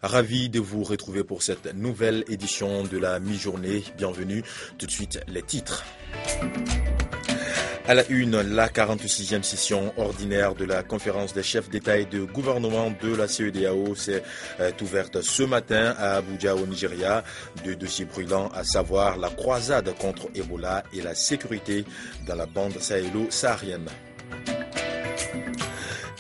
Ravi de vous retrouver pour cette nouvelle édition de la mi-journée. Bienvenue. Tout de suite, les titres. À la une, la 46e session ordinaire de la conférence des chefs d'État et de gouvernement de la CEDEAO s'est ouverte ce matin à Abuja au Nigeria. Deux dossiers brûlants, à savoir la croisade contre Ebola et la sécurité dans la bande sahélo-saharienne.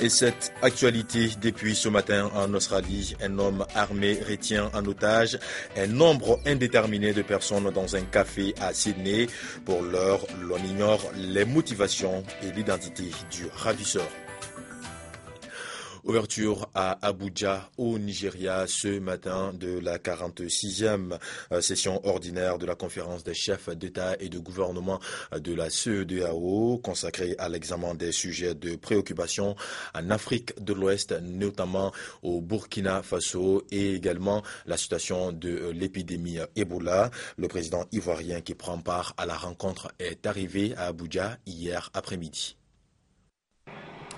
Et cette actualité, depuis ce matin en Australie, un homme armé retient en otage un nombre indéterminé de personnes dans un café à Sydney. Pour l'heure, l'on ignore les motivations et l'identité du ravisseur. Ouverture à Abuja, au Nigeria, ce matin de la 46e session ordinaire de la conférence des chefs d'État et de gouvernement de la CEDEAO, consacrée à l'examen des sujets de préoccupation en Afrique de l'Ouest, notamment au Burkina Faso, et également la situation de l'épidémie Ebola. Le président ivoirien qui prend part à la rencontre est arrivé à Abuja hier après-midi.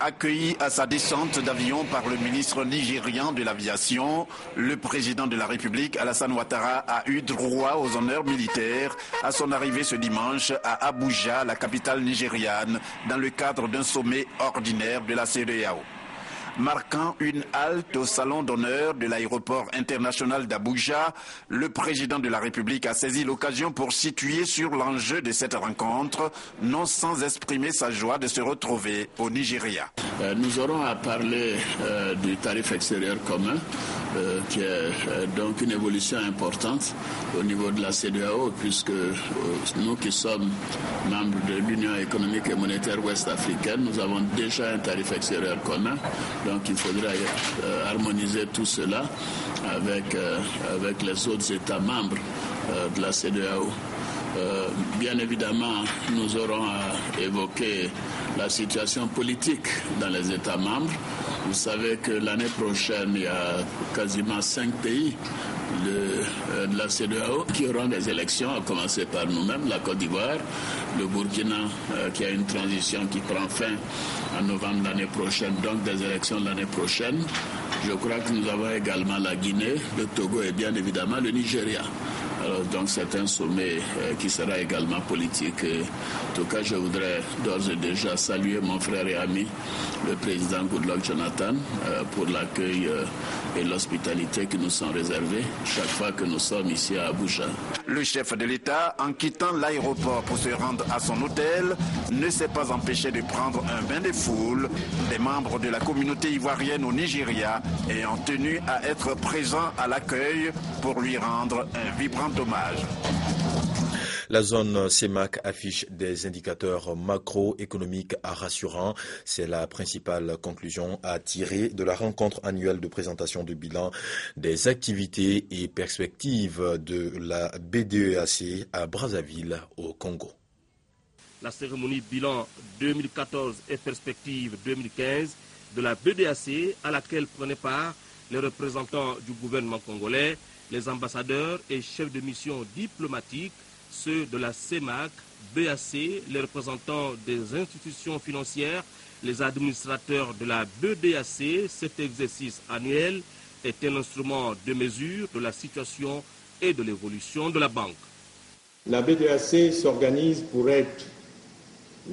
Accueilli à sa descente d'avion par le ministre nigérian de l'aviation, le président de la République, Alassane Ouattara, a eu droit aux honneurs militaires à son arrivée ce dimanche à Abuja, la capitale nigériane, dans le cadre d'un sommet ordinaire de la CEDEAO. Marquant une halte au salon d'honneur de l'aéroport international d'Abuja, le président de la République a saisi l'occasion pour situer sur l'enjeu de cette rencontre, non sans exprimer sa joie de se retrouver au Nigeria. Nous aurons à parler du tarif extérieur commun, qui est donc une évolution importante au niveau de la CEDEAO, puisque nous qui sommes membres de l'Union économique et monétaire ouest-africaine, nous avons déjà un tarif extérieur commun. Donc il faudra harmoniser tout cela avec les autres États membres de la CEDEAO. Bien évidemment, nous aurons à évoquer la situation politique dans les États membres. Vous savez que l'année prochaine, il y a quasiment 5 pays de la CEDEAO qui auront des élections, à commencer par nous-mêmes, la Côte d'Ivoire, le Burkina qui a une transition qui prend fin en novembre l'année prochaine, donc des élections l'année prochaine. Je crois que nous avons également la Guinée, le Togo et bien évidemment le Nigeria. Alors, donc c'est un sommet qui sera également politique. En tout cas, je voudrais d'ores et déjà saluer mon frère et ami, le président Goodluck Jonathan, pour l'accueil et l'hospitalité qui nous sont réservés chaque fois que nous sommes ici à Abuja. Le chef de l'État, en quittant l'aéroport pour se rendre à son hôtel, ne s'est pas empêché de prendre un bain de foule. Des membres de la communauté ivoirienne au Nigeria ayant tenu à être présents à l'accueil pour lui rendre un vibrant hommage. La zone CEMAC affiche des indicateurs macroéconomiques rassurants. C'est la principale conclusion à tirer de la rencontre annuelle de présentation de bilan des activités et perspectives de la BDEAC à Brazzaville, au Congo. La cérémonie bilan 2014 et perspectives 2015 de la BDEAC, à laquelle prenaient part les représentants du gouvernement congolais, les ambassadeurs et chefs de mission diplomatiques, ceux de la CEMAC, BAC, les représentants des institutions financières, les administrateurs de la BDAC. Cet exercice annuel est un instrument de mesure de la situation et de l'évolution de la banque. La BDAC s'organise pour être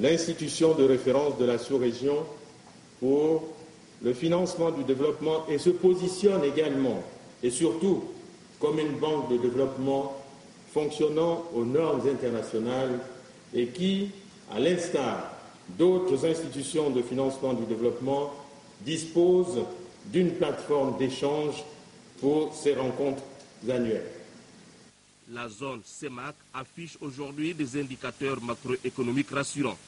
l'institution de référence de la sous-région pour le financement du développement et se positionne également et surtout comme une banque de développement fonctionnant aux normes internationales et qui, à l'instar d'autres institutions de financement du développement, dispose d'une plateforme d'échange pour ces rencontres annuelles. La zone CEMAC affiche aujourd'hui des indicateurs macroéconomiques rassurants.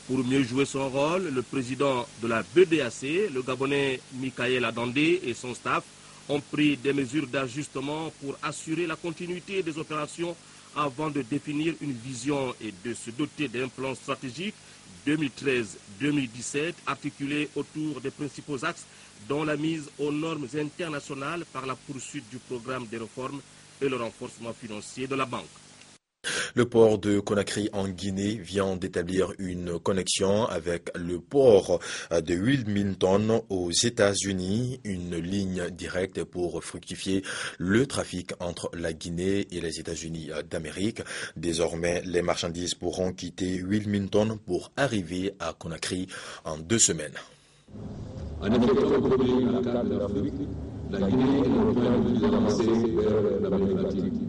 Pour mieux jouer son rôle, le président de la BDAC, le Gabonais Michael Adandé et son staff ont pris des mesures d'ajustement pour assurer la continuité des opérations avant de définir une vision et de se doter d'un plan stratégique 2013-2017 articulé autour des principaux axes dont la mise aux normes internationales par la poursuite du programme des réformes et le renforcement financier de la banque. Le port de Conakry en Guinée vient d'établir une connexion avec le port de Wilmington aux États-Unis, une ligne directe pour fructifier le trafic entre la Guinée et les États-Unis d'Amérique. Désormais, les marchandises pourront quitter Wilmington pour arriver à Conakry en 2 semaines. En effet, comme produit à la carte de l'Afrique, la Guinée est en train de nous avancer vers l'Amérique latine.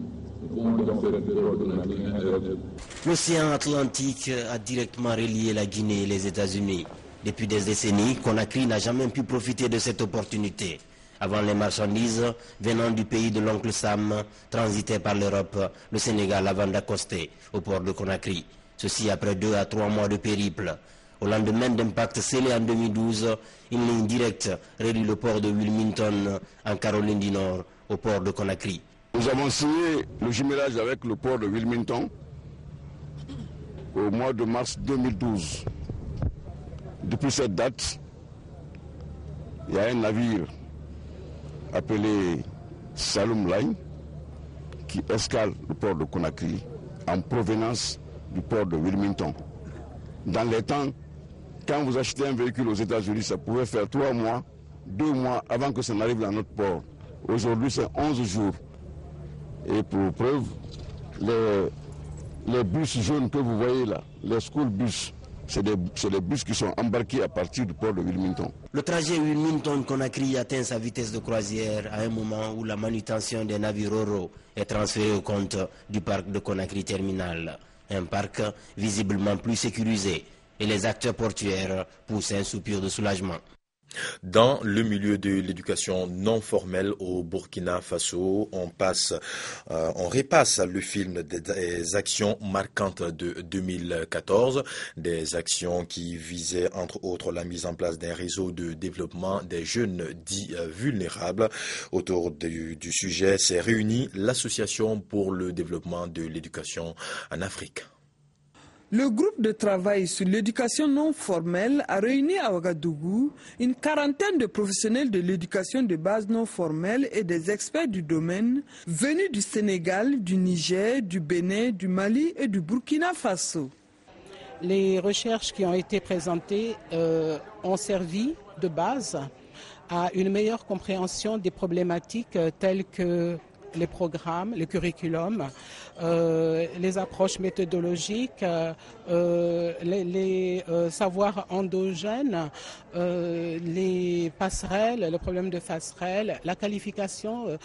L'océan Atlantique a directement relié la Guinée et les États-Unis. Depuis des décennies, Conakry n'a jamais pu profiter de cette opportunité. Avant, les marchandises venant du pays de l'oncle Sam transitaient par l'Europe, le Sénégal avant d'accoster au port de Conakry. Ceci après 2 à 3 mois de périple. Au lendemain d'impact scellé en 2012, une ligne directe relie le port de Wilmington en Caroline du Nord au port de Conakry. Nous avons signé le jumelage avec le port de Wilmington au mois de mars 2012. Depuis cette date, il y a un navire appelé Saloum Line qui escale le port de Conakry en provenance du port de Wilmington. Dans les temps, quand vous achetez un véhicule aux États-Unis, ça pouvait faire 3 mois, 2 mois avant que ça n'arrive dans notre port. Aujourd'hui, c'est 11 jours. Et pour preuve, les bus jaunes que vous voyez là, les school bus, c'est des bus qui sont embarqués à partir du port de Wilmington. Le trajet Wilmington-Conakry atteint sa vitesse de croisière à un moment où la manutention des navires Ro-Ro est transférée au compte du parc de Conakry Terminal. Un parc visiblement plus sécurisé et les acteurs portuaires poussent un soupir de soulagement. Dans le milieu de l'éducation non formelle au Burkina Faso, on repasse le film des actions marquantes de 2014, des actions qui visaient entre autres la mise en place d'un réseau de développement des jeunes dits vulnérables. Autour du sujet s'est réunie l'Association pour le développement de l'éducation en Afrique. Le groupe de travail sur l'éducation non formelle a réuni à Ouagadougou une quarantaine de professionnels de l'éducation de base non formelle et des experts du domaine venus du Sénégal, du Niger, du Bénin, du Mali et du Burkina Faso. Les recherches qui ont été présentées ont servi de base à une meilleure compréhension des problématiques telles que les programmes, les curriculums, les approches méthodologiques, les savoirs endogènes, les passerelles, le problème de passerelles, la qualification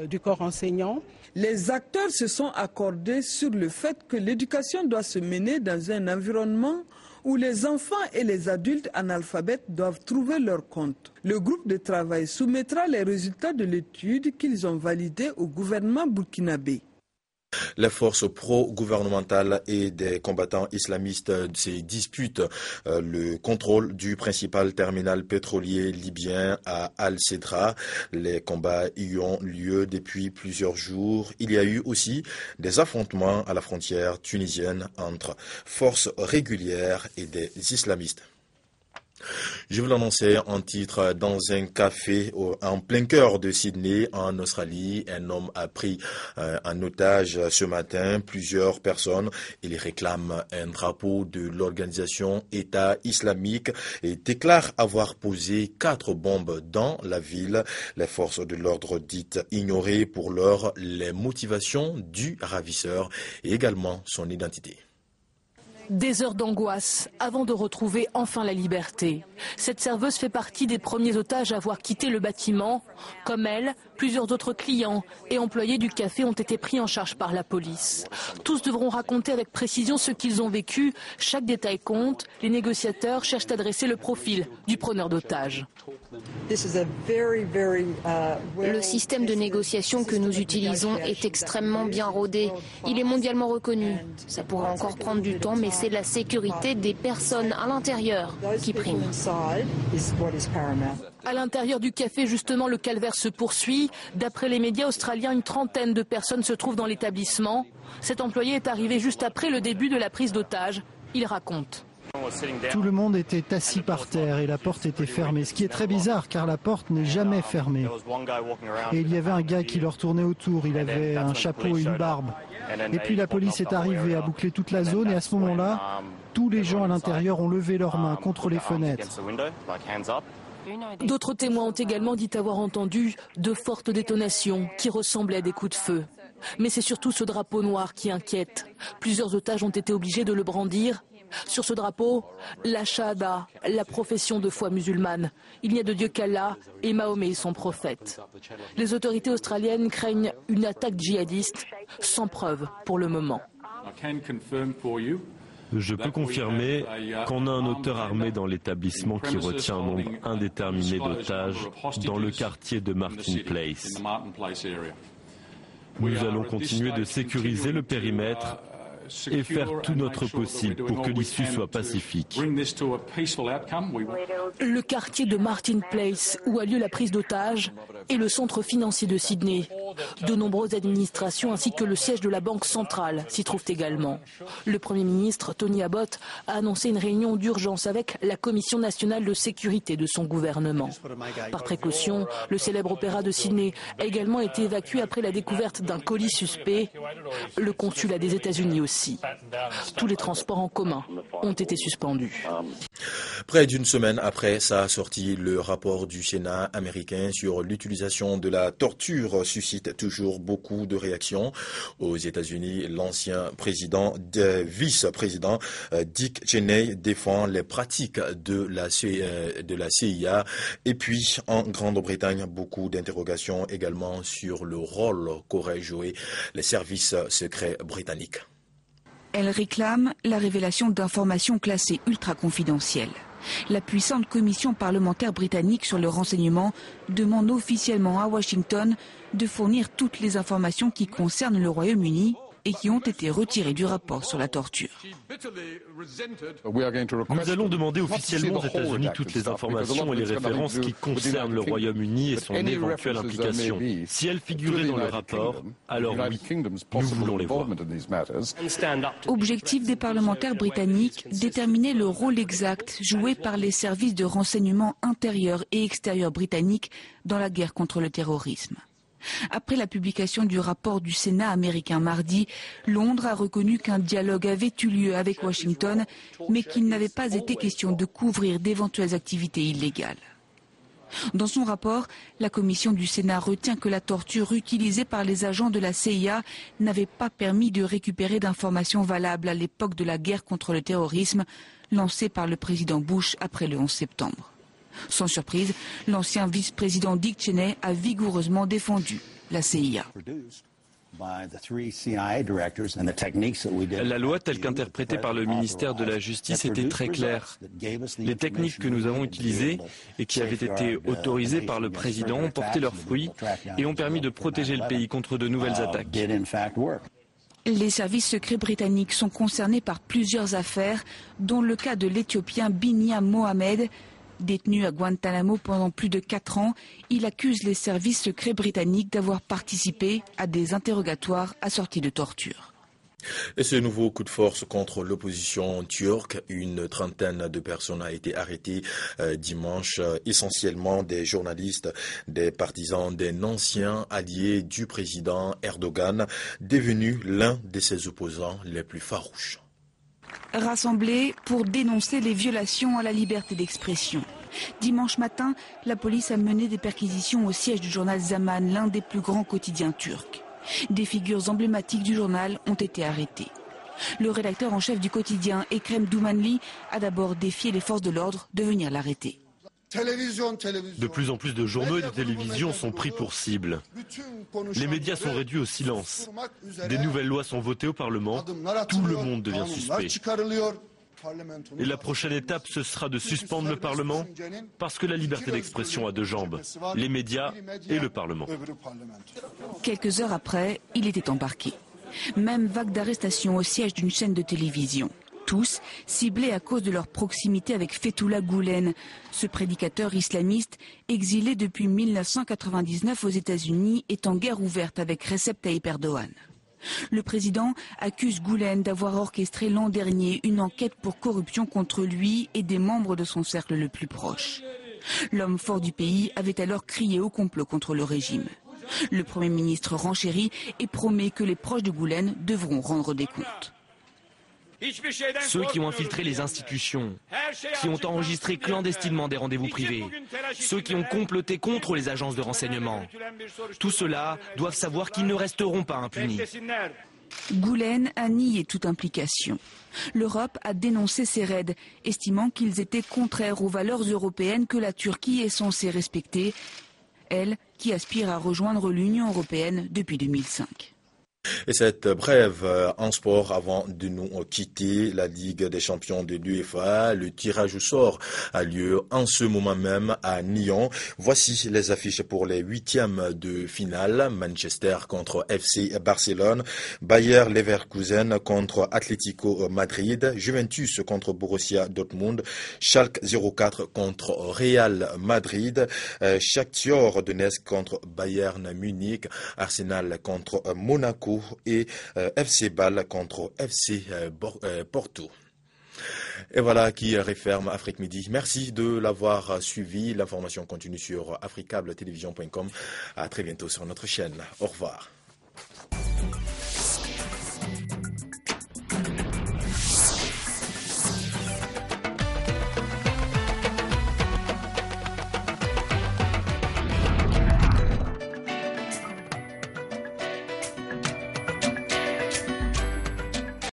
du corps enseignant. Les acteurs se sont accordés sur le fait que l'éducation doit se mener dans un environnement où les enfants et les adultes analphabètes doivent trouver leur compte. Le groupe de travail soumettra les résultats de l'étude qu'ils ont validée au gouvernement burkinabé. Les forces pro-gouvernementales et des combattants islamistes se disputent le contrôle du principal terminal pétrolier libyen à Al-Sedra. Les combats y ont lieu depuis plusieurs jours. Il y a eu aussi des affrontements à la frontière tunisienne entre forces régulières et des islamistes. Je vous l'annonçais en titre, dans un café en plein cœur de Sydney, en Australie, un homme a pris en otage ce matin plusieurs personnes. Il réclame un drapeau de l'organisation État islamique et déclare avoir posé 4 bombes dans la ville. Les forces de l'ordre dites ignorer pour l'heure les motivations du ravisseur et également son identité. Des heures d'angoisse avant de retrouver enfin la liberté. Cette serveuse fait partie des premiers otages à avoir quitté le bâtiment. Comme elle, plusieurs autres clients et employés du café ont été pris en charge par la police. Tous devront raconter avec précision ce qu'ils ont vécu. Chaque détail compte. Les négociateurs cherchent à dresser le profil du preneur d'otages. Le système de négociation que nous utilisons est extrêmement bien rodé. Il est mondialement reconnu. Ça pourra encore prendre du temps, mais c'est la sécurité des personnes à l'intérieur qui prime. À l'intérieur du café, justement, le calvaire se poursuit. D'après les médias australiens, une trentaine de personnes se trouvent dans l'établissement. Cet employé est arrivé juste après le début de la prise d'otage. Il raconte. Tout le monde était assis par terre et la porte était fermée, ce qui est très bizarre car la porte n'est jamais fermée. Et il y avait un gars qui leur tournait autour, il avait un chapeau et une barbe. Et puis la police est arrivée à boucler toute la zone et à ce moment-là, tous les gens à l'intérieur ont levé leurs mains contre les fenêtres. D'autres témoins ont également dit avoir entendu de fortes détonations qui ressemblaient à des coups de feu. Mais c'est surtout ce drapeau noir qui inquiète. Plusieurs otages ont été obligés de le brandir. Sur ce drapeau, la Shahada, la profession de foi musulmane. Il n'y a de Dieu qu'Allah et Mahomet est son prophète. Les autorités australiennes craignent une attaque djihadiste sans preuve pour le moment. Je peux confirmer qu'on a un auteur armé dans l'établissement qui retient un nombre indéterminé d'otages dans le quartier de Martin Place. Nous allons continuer de sécuriser le périmètre et faire tout notre possible pour que l'issue soit pacifique. Le quartier de Martin Place, où a lieu la prise d'otages, est le centre financier de Sydney. De nombreuses administrations ainsi que le siège de la Banque centrale s'y trouvent également. Le Premier ministre, Tony Abbott, a annoncé une réunion d'urgence avec la Commission nationale de sécurité de son gouvernement. Par précaution, le célèbre opéra de Sydney a également été évacué après la découverte d'un colis suspect. Le consulat des États-Unis aussi. Tous les transports en commun ont été suspendus. Près d'une semaine après sa sortie, le rapport du Sénat américain sur l'utilisation de la torture suscite toujours beaucoup de réactions. Aux États-Unis, l'ancien vice-président Dick Cheney défend les pratiques de la CIA. Et puis, en Grande-Bretagne, beaucoup d'interrogations également sur le rôle qu'auraient joué les services secrets britanniques. Elle réclame la révélation d'informations classées ultra confidentielles. La puissante commission parlementaire britannique sur le renseignement demande officiellement à Washington de fournir toutes les informations qui concernent le Royaume-Uni et qui ont été retirées du rapport sur la torture. Nous allons demander officiellement aux États-Unis toutes les informations et les références qui concernent le Royaume-Uni et son éventuelle implication. Si elles figuraient dans le rapport, alors oui, nous voulons les voir. Objectif des parlementaires britanniques, déterminer le rôle exact joué par les services de renseignement intérieurs et extérieurs britanniques dans la guerre contre le terrorisme. Après la publication du rapport du Sénat américain mardi, Londres a reconnu qu'un dialogue avait eu lieu avec Washington, mais qu'il n'avait pas été question de couvrir d'éventuelles activités illégales. Dans son rapport, la commission du Sénat retient que la torture utilisée par les agents de la CIA n'avait pas permis de récupérer d'informations valables à l'époque de la guerre contre le terrorisme lancée par le président Bush après le 11 septembre. Sans surprise, l'ancien vice-président Dick Cheney a vigoureusement défendu la CIA. La loi telle qu'interprétée par le ministère de la Justice était très claire. Les techniques que nous avons utilisées et qui avaient été autorisées par le président ont porté leurs fruits et ont permis de protéger le pays contre de nouvelles attaques. Les services secrets britanniques sont concernés par plusieurs affaires, dont le cas de l'Éthiopien Binyam Mohamed. Détenu à Guantanamo pendant plus de 4 ans, il accuse les services secrets britanniques d'avoir participé à des interrogatoires assortis de torture. Et ce nouveau coup de force contre l'opposition turque, une trentaine de personnes a été arrêtées dimanche, essentiellement des journalistes, des partisans, des anciens alliés du président Erdogan, devenu l'un de ses opposants les plus farouches. Rassemblés pour dénoncer les violations à la liberté d'expression. Dimanche matin, la police a mené des perquisitions au siège du journal Zaman, l'un des plus grands quotidiens turcs. Des figures emblématiques du journal ont été arrêtées. Le rédacteur en chef du quotidien, Ekrem Doumanli, a d'abord défié les forces de l'ordre de venir l'arrêter. De plus en plus de journaux et de télévisions sont pris pour cible. Les médias sont réduits au silence. Des nouvelles lois sont votées au Parlement. Tout le monde devient suspect. Et la prochaine étape, ce sera de suspendre le Parlement, parce que la liberté d'expression a deux jambes, les médias et le Parlement. Quelques heures après, il était embarqué. Même vague d'arrestations au siège d'une chaîne de télévision. Tous ciblés à cause de leur proximité avec Fethullah Gülen, ce prédicateur islamiste exilé depuis 1999 aux États-Unis est en guerre ouverte avec Recep Tayyip Erdogan. Le président accuse Gülen d'avoir orchestré l'an dernier une enquête pour corruption contre lui et des membres de son cercle le plus proche. L'homme fort du pays avait alors crié au complot contre le régime. Le Premier ministre renchérit et promet que les proches de Gülen devront rendre des comptes. Ceux qui ont infiltré les institutions, qui ont enregistré clandestinement des rendez-vous privés, ceux qui ont comploté contre les agences de renseignement, tous ceux-là doivent savoir qu'ils ne resteront pas impunis. Gülen a nié toute implication. L'Europe a dénoncé ces raids, estimant qu'ils étaient contraires aux valeurs européennes que la Turquie est censée respecter, elle qui aspire à rejoindre l'Union européenne depuis 2005. Et cette brève en sport avant de nous quitter, la Ligue des champions de l'UEFA, le tirage au sort a lieu en ce moment même à Nyon. Voici les affiches pour les 8e de finale. Manchester contre FC Barcelone, Bayer Leverkusen contre Atlético Madrid, Juventus contre Borussia Dortmund, Schalke 04 contre Real Madrid, Shakhtar Donetsk contre Bayern Munich, Arsenal contre Monaco et FC Bâle contre FC Porto. Et voilà qui referme Afrique Midi. Merci de l'avoir suivi. L'information continue sur africabletelevision.com. À très bientôt sur notre chaîne. Au revoir.